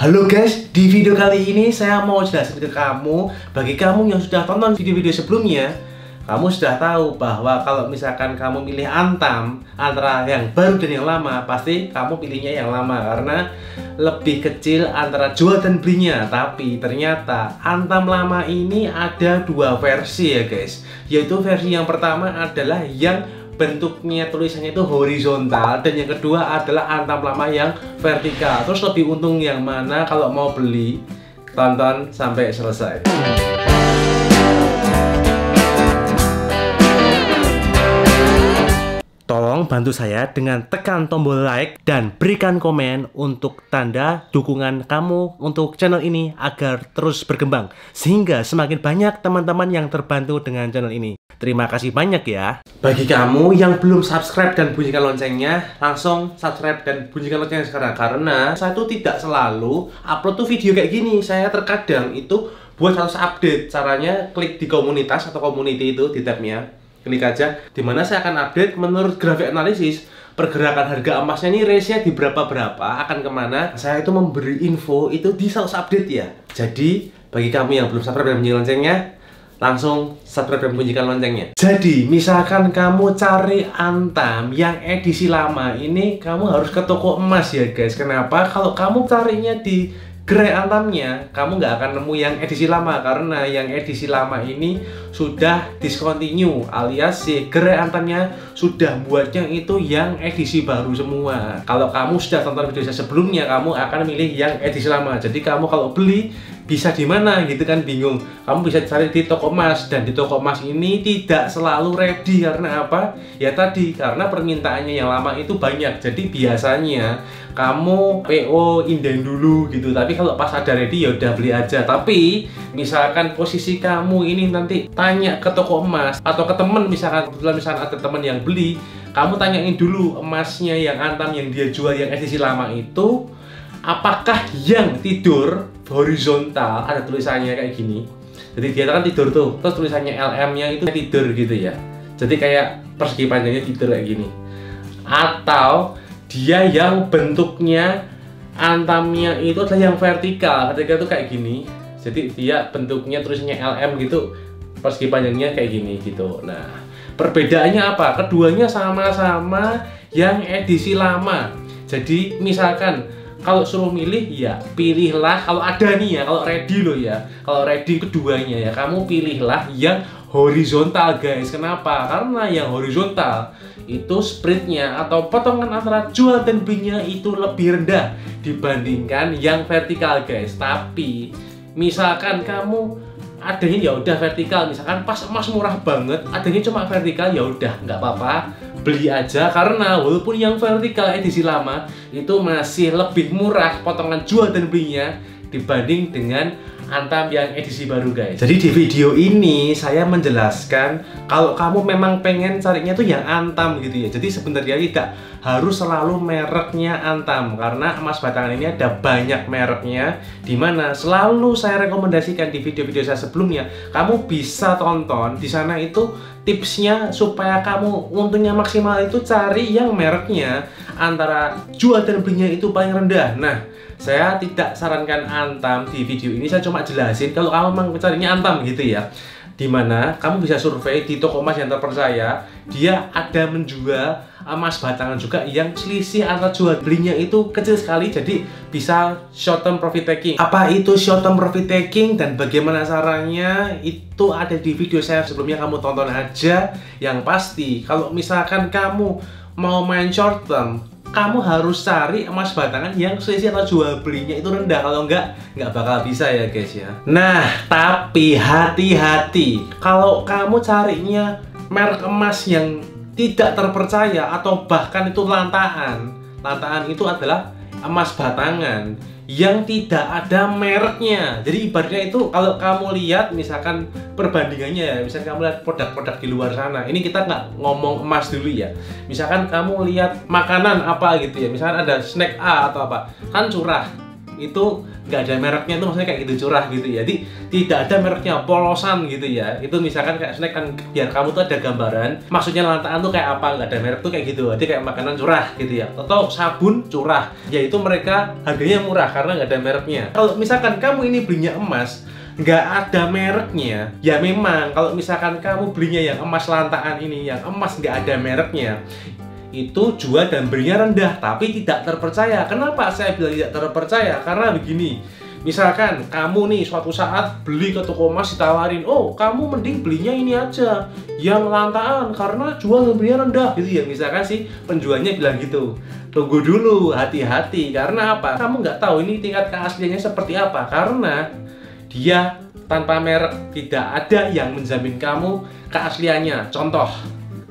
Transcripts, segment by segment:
Halo guys, di video kali ini saya mau jelasin ke kamu. Bagi kamu yang sudah tonton video-video sebelumnya, kamu sudah tahu bahwa kalau misalkan kamu pilih Antam antara yang baru dan yang lama, pasti kamu pilihnya yang lama karena lebih kecil antara jual dan belinya. Tapi ternyata Antam lama ini ada dua versi ya guys. Yaitu versi yang pertama adalah yang bentuknya tulisannya itu horizontal, dan yang kedua adalah Antam lama yang vertikal. Terus lebih untung yang mana? Kalau mau beli, tonton sampai selesai. Tolong bantu saya dengan tekan tombol like dan berikan komen untuk tanda dukungan kamu untuk channel ini agar terus berkembang, sehingga semakin banyak teman-teman yang terbantu dengan channel ini. Terima kasih banyak ya. Bagi kamu yang belum subscribe dan bunyikan loncengnya, langsung subscribe dan bunyikan loncengnya sekarang. Karena saya tuh tidak selalu upload tuh video kayak gini. Saya terkadang itu buat harus update. Caranya klik di komunitas atau community itu di tabnya. Klik aja, dimana saya akan update menurut grafik analisis pergerakan harga emasnya ini range-nya di berapa akan kemana. Saya itu memberi info itu di sales update ya. Jadi bagi kamu yang belum subscribe dan bunyikan loncengnya, langsung subscribe dan bunyikan loncengnya. Jadi misalkan kamu cari Antam yang edisi lama ini, kamu harus ke toko emas ya guys. Kenapa? Kalau kamu carinya di gerai Antamnya, kamu nggak akan nemu yang edisi lama, karena yang edisi lama ini sudah discontinue, alias si gerai Antamnya sudah buatnya itu yang edisi baru semua. Kalau kamu sudah tonton video saya sebelumnya, kamu akan milih yang edisi lama. Jadi kamu kalau beli bisa di mana gitu kan, bingung. Kamu bisa cari di toko emas, dan di toko emas ini tidak selalu ready. Karena apa? Ya tadi, karena permintaannya yang lama itu banyak. Jadi biasanya kamu PO inden dulu gitu, tapi kalau pas ada ready ya udah beli aja. Tapi misalkan posisi kamu ini nanti tanya ke toko emas atau ke temen, misalkan kebetulan misalkan ada temen yang beli, kamu tanyain dulu emasnya yang Antam yang dia jual yang edisi lama itu apakah yang tidur horizontal, ada tulisannya kayak gini. Jadi dia kan tidur tuh, terus tulisannya LM-nya itu tidur gitu ya. Jadi kayak persegi panjangnya tidur kayak gini. Atau dia yang bentuknya Antamnya itu adalah yang vertikal, ketika itu kayak gini. Jadi dia bentuknya tulisannya LM gitu, persegi panjangnya kayak gini gitu. Nah, perbedaannya apa? Keduanya sama-sama yang edisi lama. Jadi misalkan kalau suruh milih ya pilihlah, kalau ada nih ya, kalau ready loh ya, kalau ready keduanya ya, kamu pilihlah yang horizontal guys. Kenapa? Karena yang horizontal itu spreadnya atau potongan antara jual dan belinya itu lebih rendah dibandingkan yang vertikal guys. Tapi misalkan kamu adanya ya udah vertikal, misalkan pas emas murah banget adanya cuma vertikal, ya udah nggak apa-apa, beli aja. Karena walaupun yang vertikal edisi lama itu masih lebih murah potongan jual dan belinya dibanding dengan Antam yang edisi baru guys. Jadi di video ini saya menjelaskan kalau kamu memang pengen carinya tuh yang Antam gitu ya. Jadi sebenarnya tidak harus selalu mereknya Antam, karena emas batangan ini ada banyak mereknya, dimana selalu saya rekomendasikan di video-video saya sebelumnya. Kamu bisa tonton di sana itu tipsnya supaya kamu untungnya maksimal itu cari yang mereknya antara jual dan belinya itu paling rendah. Nah, saya tidak sarankan Antam di video ini, saya cuma jelasin kalau kamu memang mencarinya Antam gitu ya. Dimana kamu bisa survei di toko emas yang terpercaya, dia ada menjual emas batangan juga yang selisih antara jual belinya itu kecil sekali, jadi bisa short term profit taking. Apa itu short term profit taking dan bagaimana caranya, itu ada di video saya sebelumnya, kamu tonton aja. Yang pasti kalau misalkan kamu mau main short term, kamu harus cari emas batangan yang selisih atau jual belinya itu rendah. Kalau nggak bakal bisa ya guys ya. Nah, tapi hati-hati kalau kamu carinya merek emas yang tidak terpercaya atau bahkan itu lantaan. Lantaan itu adalah emas batangan yang tidak ada mereknya. Jadi ibaratnya itu kalau kamu lihat misalkan perbandingannya ya, misalkan kamu lihat produk-produk di luar sana, ini kita nggak ngomong emas dulu ya, misalkan kamu lihat makanan apa gitu ya, misalkan ada snack A atau apa, kan curah itu nggak ada mereknya, itu maksudnya kayak gitu, curah gitu ya. Jadi tidak ada mereknya, polosan gitu ya. Itu misalkan kayak snack kan biar kamu tuh ada gambaran maksudnya lantaan tuh kayak apa, nggak ada merek tuh kayak gitu. Jadi kayak makanan curah gitu ya, atau sabun curah, yaitu mereka harganya murah karena nggak ada mereknya. Kalau misalkan kamu ini belinya emas nggak ada mereknya, ya memang kalau misalkan kamu belinya yang emas lantaan ini, yang emas nggak ada mereknya, itu jual dan belinya rendah tapi tidak terpercaya. Kenapa saya bilang tidak terpercaya? Karena begini, misalkan kamu nih suatu saat beli ke toko emas ditawarin, oh kamu mending belinya ini aja yang lantaan karena jual dan belinya rendah gitu ya, misalkan sih penjualnya bilang gitu. Tunggu dulu, hati-hati, karena apa? Kamu nggak tahu ini tingkat keasliannya seperti apa, karena dia tanpa merek, tidak ada yang menjamin kamu keasliannya. Contoh,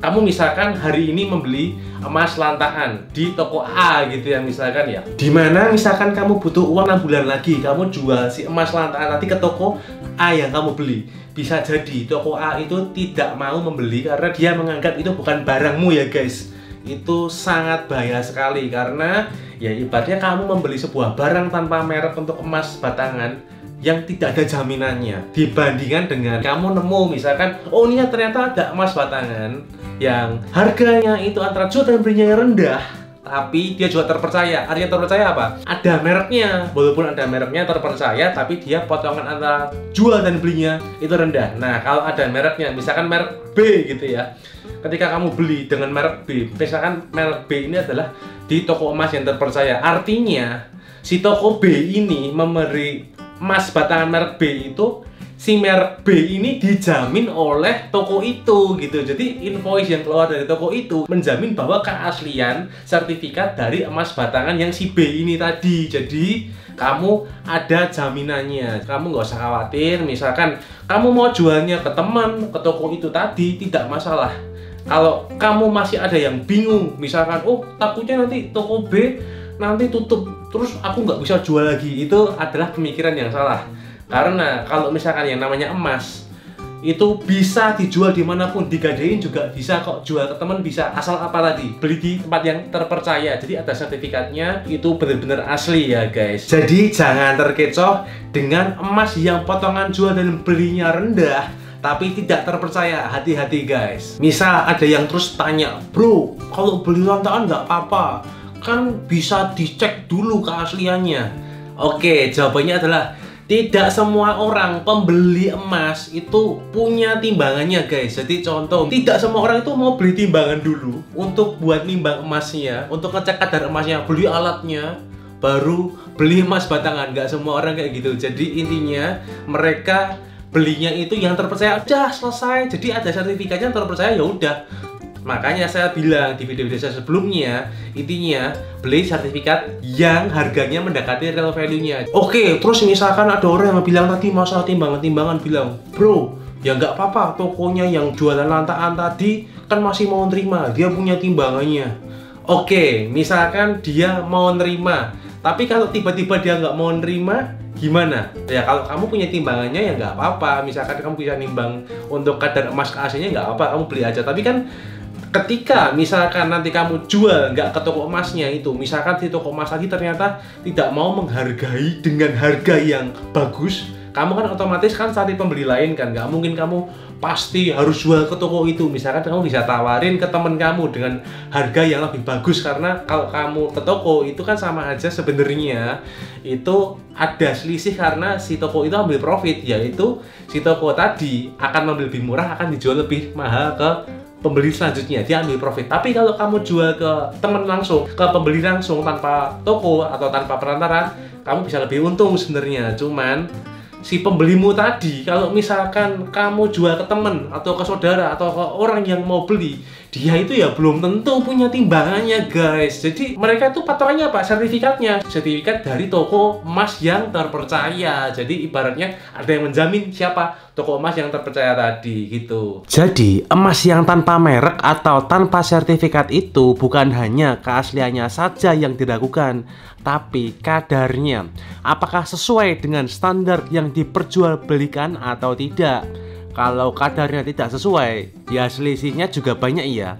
kamu misalkan hari ini membeli emas lantaan di toko A gitu ya, misalkan ya, dimana misalkan kamu butuh uang 6 bulan lagi, kamu jual si emas lantaan nanti ke toko A yang kamu beli. Bisa jadi toko A itu tidak mau membeli karena dia menganggap itu bukan barangmu ya guys. Itu sangat bahaya sekali, karena ya ibaratnya kamu membeli sebuah barang tanpa merek untuk emas batangan yang tidak ada jaminannya, dibandingkan dengan kamu nemu misalkan, oh ini ternyata ada emas batangan yang harganya itu antara jual dan belinya rendah, tapi dia juga terpercaya. Artinya terpercaya apa? Ada mereknya, walaupun ada mereknya terpercaya, tapi dia potongan antara jual dan belinya itu rendah. Nah kalau ada mereknya, misalkan merek B gitu ya, ketika kamu beli dengan merek B, misalkan merek B ini adalah di toko emas yang terpercaya, artinya si toko B ini memberi emas batangan merek B itu, si merek B ini dijamin oleh toko itu gitu. Jadi invoice yang keluar dari toko itu menjamin bahwa keaslian sertifikat dari emas batangan yang si B ini tadi. Jadi kamu ada jaminannya, kamu nggak usah khawatir. Misalkan kamu mau jualnya ke teman, ke toko itu tadi, tidak masalah. Kalau kamu masih ada yang bingung, misalkan, oh takutnya nanti toko B nanti tutup, terus aku nggak bisa jual lagi, itu adalah pemikiran yang salah. Karena kalau misalkan yang namanya emas itu bisa dijual dimanapun, digadein juga bisa kok, jual ke teman bisa, asal apa tadi, beli di tempat yang terpercaya, jadi ada sertifikatnya, itu benar-benar asli ya guys. Jadi jangan terkecoh dengan emas yang potongan jual dan belinya rendah tapi tidak terpercaya, hati-hati guys. Misal ada yang terus tanya, bro kalau beli lantaan nggak apa-apa kan, bisa dicek dulu keasliannya. Oke, jawabannya adalah tidak semua orang pembeli emas itu punya timbangannya guys. Jadi contoh, tidak semua orang itu mau beli timbangan dulu untuk buat nimbang emasnya, untuk ngecek kadar emasnya, beli alatnya, baru beli emas batangan. Nggak semua orang kayak gitu. Jadi intinya mereka belinya itu yang terpercaya, udah selesai. Jadi ada sertifikatnya terpercaya, ya udah. Makanya saya bilang di video-video saya sebelumnya, intinya beli sertifikat yang harganya mendekati real value-nya. Oke, terus misalkan ada orang yang bilang tadi masalah timbangan-timbangan, bilang, bro, ya nggak apa-apa, tokonya yang jualan lantaan tadi kan masih mau nerima, dia punya timbangannya. Oke, misalkan dia mau nerima, tapi kalau tiba-tiba dia nggak mau nerima, gimana? Ya kalau kamu punya timbangannya ya nggak apa-apa. Misalkan kamu bisa nimbang untuk kadar emas keasliannya, nggak apa-apa, kamu beli aja. Tapi kan ketika misalkan nanti kamu jual nggak ke toko emasnya itu, misalkan di toko emas tadi ternyata tidak mau menghargai dengan harga yang bagus, kamu kan otomatis kan cari pembeli lain kan, nggak mungkin kamu pasti harus jual ke toko itu. Misalkan kamu bisa tawarin ke temen kamu dengan harga yang lebih bagus, karena kalau kamu ke toko itu kan sama aja sebenarnya itu ada selisih, karena si toko itu ambil profit, yaitu si toko tadi akan ambil lebih murah, akan dijual lebih mahal ke pembeli selanjutnya, dia ambil profit. Tapi kalau kamu jual ke temen langsung, ke pembeli langsung tanpa toko atau tanpa perantara, kamu bisa lebih untung sebenarnya. Cuman si pembelimu tadi, kalau misalkan kamu jual ke temen atau ke saudara atau ke orang yang mau beli, dia itu ya belum tentu punya timbangannya guys. Jadi mereka itu patokannya apa? Sertifikatnya, sertifikat dari toko emas yang terpercaya. Jadi ibaratnya ada yang menjamin siapa? Toko emas yang terpercaya tadi gitu. Jadi emas yang tanpa merek atau tanpa sertifikat itu bukan hanya keasliannya saja yang diragukan, tapi kadarnya. Apakah sesuai dengan standar yang diperjualbelikan atau tidak? Kalau kadarnya tidak sesuai, ya selisihnya juga banyak ya.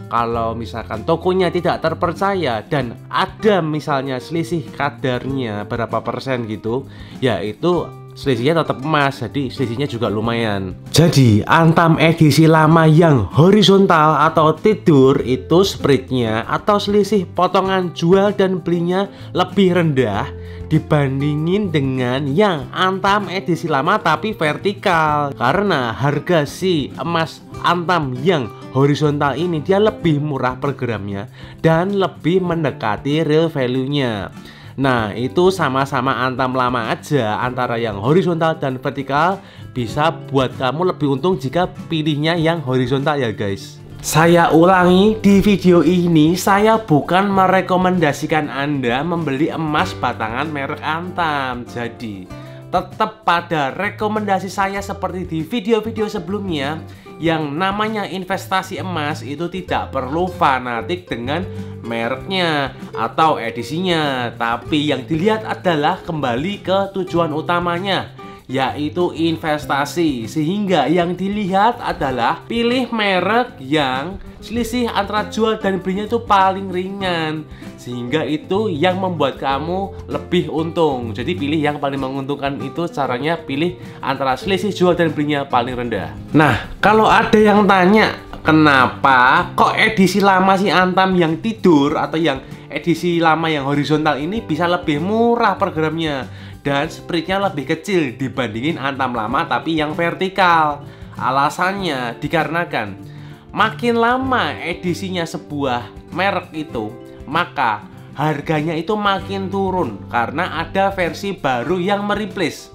Kalau misalkan tokonya tidak terpercaya dan ada misalnya selisih kadarnya berapa persen gitu, ya itu selisihnya tetap emas, jadi selisihnya juga lumayan. Jadi Antam edisi lama yang horizontal atau tidur itu spreadnya atau selisih potongan jual dan belinya lebih rendah dibandingin dengan yang Antam edisi lama tapi vertikal, karena harga si emas Antam yang horizontal ini dia lebih murah per gramnya dan lebih mendekati real value-nya. Nah, itu sama-sama Antam lama aja, antara yang horizontal dan vertikal bisa buat kamu lebih untung jika pilihnya yang horizontal ya guys. Saya ulangi, di video ini saya bukan merekomendasikan Anda membeli emas batangan merek Antam. Jadi tetap pada rekomendasi saya seperti di video-video sebelumnya, yang namanya investasi emas itu tidak perlu fanatik dengan mereknya atau edisinya, tapi yang dilihat adalah kembali ke tujuan utamanya, yaitu investasi. Sehingga yang dilihat adalah pilih merek yang selisih antara jual dan belinya itu paling ringan, sehingga itu yang membuat kamu lebih untung. Jadi pilih yang paling menguntungkan, itu caranya pilih antara selisih jual dan belinya paling rendah. Nah, kalau ada yang tanya kenapa kok edisi lama si Antam yang tidur atau yang edisi lama yang horizontal ini bisa lebih murah per gramnya dan spreadnya lebih kecil dibandingin Antam lama tapi yang vertikal. Alasannya dikarenakan makin lama edisinya sebuah merek itu, maka harganya itu makin turun karena ada versi baru yang mereplace.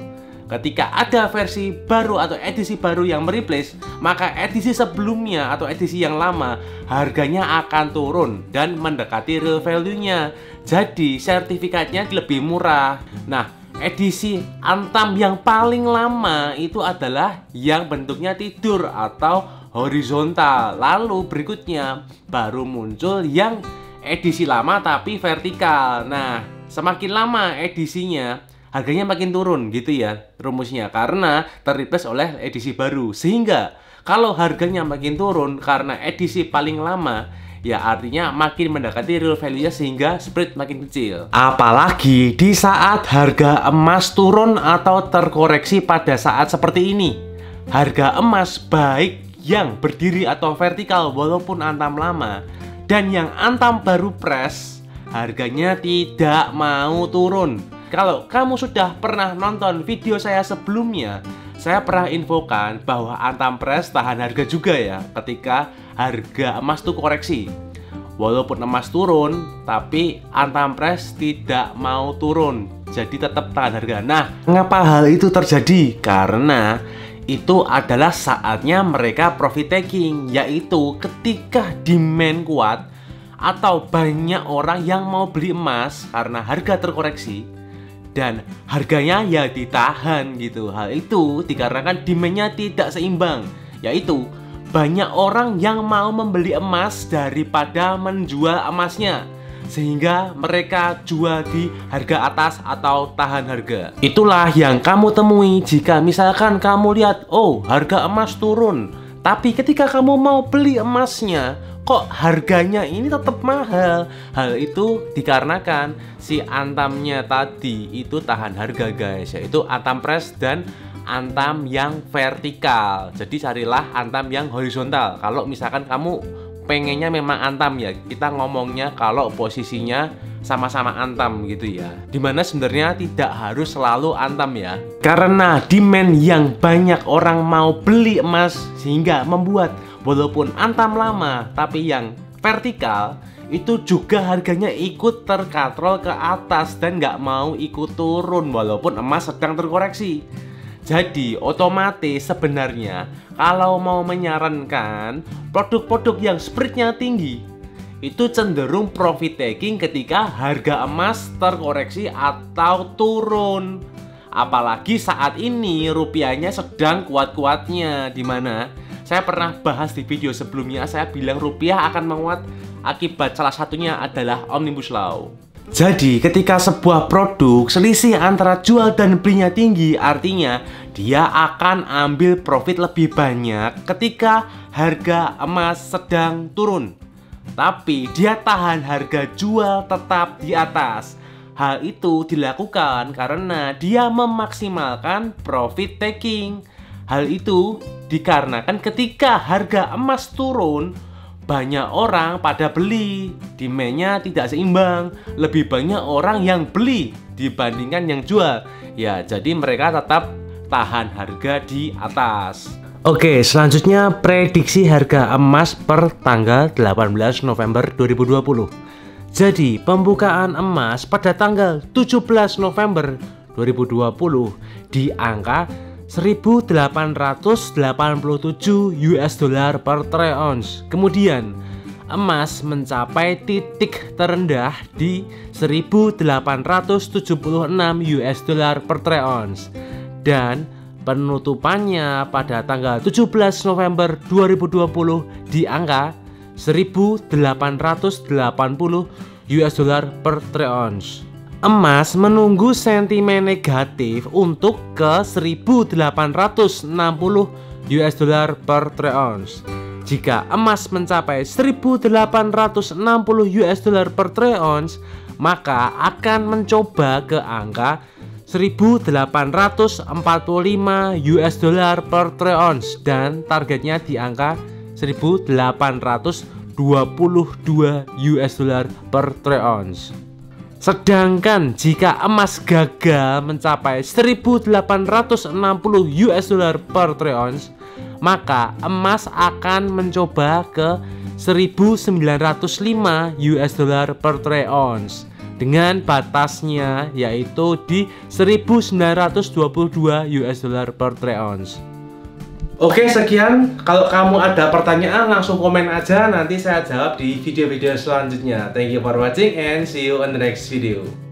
Ketika ada versi baru atau edisi baru yang mereplace, maka edisi sebelumnya atau edisi yang lama harganya akan turun dan mendekati real value-nya. Jadi sertifikatnya lebih murah. Nah, edisi Antam yang paling lama itu adalah yang bentuknya tidur atau horizontal. Lalu berikutnya baru muncul yang edisi lama tapi vertikal. Nah, semakin lama edisinya harganya makin turun gitu ya rumusnya, karena terreplace oleh edisi baru. Sehingga kalau harganya makin turun karena edisi paling lama, ya artinya makin mendekati real value-nya sehingga spread makin kecil. Apalagi di saat harga emas turun atau terkoreksi pada saat seperti ini. Harga emas baik yang berdiri atau vertikal walaupun Antam lama dan yang Antam baru press, harganya tidak mau turun. Kalau kamu sudah pernah nonton video saya sebelumnya, saya pernah infokan bahwa Antam press tahan harga juga ya ketika harga emas tuh koreksi. Walaupun emas turun, tapi Antam press tidak mau turun, jadi tetap tahan harga. Nah, mengapa hal itu terjadi? Karena itu adalah saatnya mereka profit taking, yaitu ketika demand kuat atau banyak orang yang mau beli emas karena harga terkoreksi dan harganya ya ditahan gitu. Hal itu dikarenakan demand-nya tidak seimbang, yaitu banyak orang yang mau membeli emas daripada menjual emasnya, sehingga mereka jual di harga atas atau tahan harga. Itulah yang kamu temui jika misalkan kamu lihat, oh harga emas turun, tapi ketika kamu mau beli emasnya, kok harganya ini tetap mahal. Hal itu dikarenakan si Antamnya tadi itu tahan harga guys, yaitu Antam press dan Antam yang vertikal. Jadi carilah Antam yang horizontal kalau misalkan kamu pengennya memang Antam ya. Kita ngomongnya kalau posisinya sama-sama Antam gitu ya, dimana sebenarnya tidak harus selalu Antam ya, karena demand yang banyak orang mau beli emas sehingga membuat walaupun Antam lama tapi yang vertikal itu juga harganya ikut terkatrol ke atas dan nggak mau ikut turun walaupun emas sedang terkoreksi. Jadi otomatis sebenarnya kalau mau menyarankan produk-produk yang spreadnya tinggi itu cenderung profit taking ketika harga emas terkoreksi atau turun. Apalagi saat ini rupiahnya sedang kuat-kuatnya, dimana saya pernah bahas di video sebelumnya, saya bilang rupiah akan menguat akibat salah satunya adalah Omnibus Law. Jadi ketika sebuah produk selisih antara jual dan belinya tinggi, artinya dia akan ambil profit lebih banyak ketika harga emas sedang turun. tapi dia tahan harga jual tetap di atas. Hal itu dilakukan karena dia memaksimalkan profit taking. Hal itu dikarenakan ketika harga emas turun, banyak orang pada beli, demand-nya tidak seimbang, lebih banyak orang yang beli dibandingkan yang jual. Ya, jadi mereka tetap tahan harga di atas. Oke, selanjutnya prediksi harga emas per tanggal 18 November 2020. Jadi, pembukaan emas pada tanggal 17 November 2020 di angka 1.887 US dollar per troy ounce. Kemudian, emas mencapai titik terendah di 1.876 US dollar per troy ounce. Dan penutupannya pada tanggal 17 November 2020 di angka 1.880 US dollar per troy ounce. Emas menunggu sentimen negatif untuk ke 1.860 US dollar per troy ounce. Jika emas mencapai 1.860 US dollar per troy ounce, maka akan mencoba ke angka 1.845 US dollar per troy ounce dan targetnya di angka 1.822 US dollar per troy ounce. Sedangkan jika emas gagal mencapai 1.860 US dollar per troy ounce, maka emas akan mencoba ke 1.905 US dollar per troy ounce dengan batasnya yaitu di 1.922 US dollar per troy ounce. Oke, sekian. Kalau kamu ada pertanyaan langsung komen aja, nanti saya jawab di video-video selanjutnya. Thank you for watching and see you on the next video.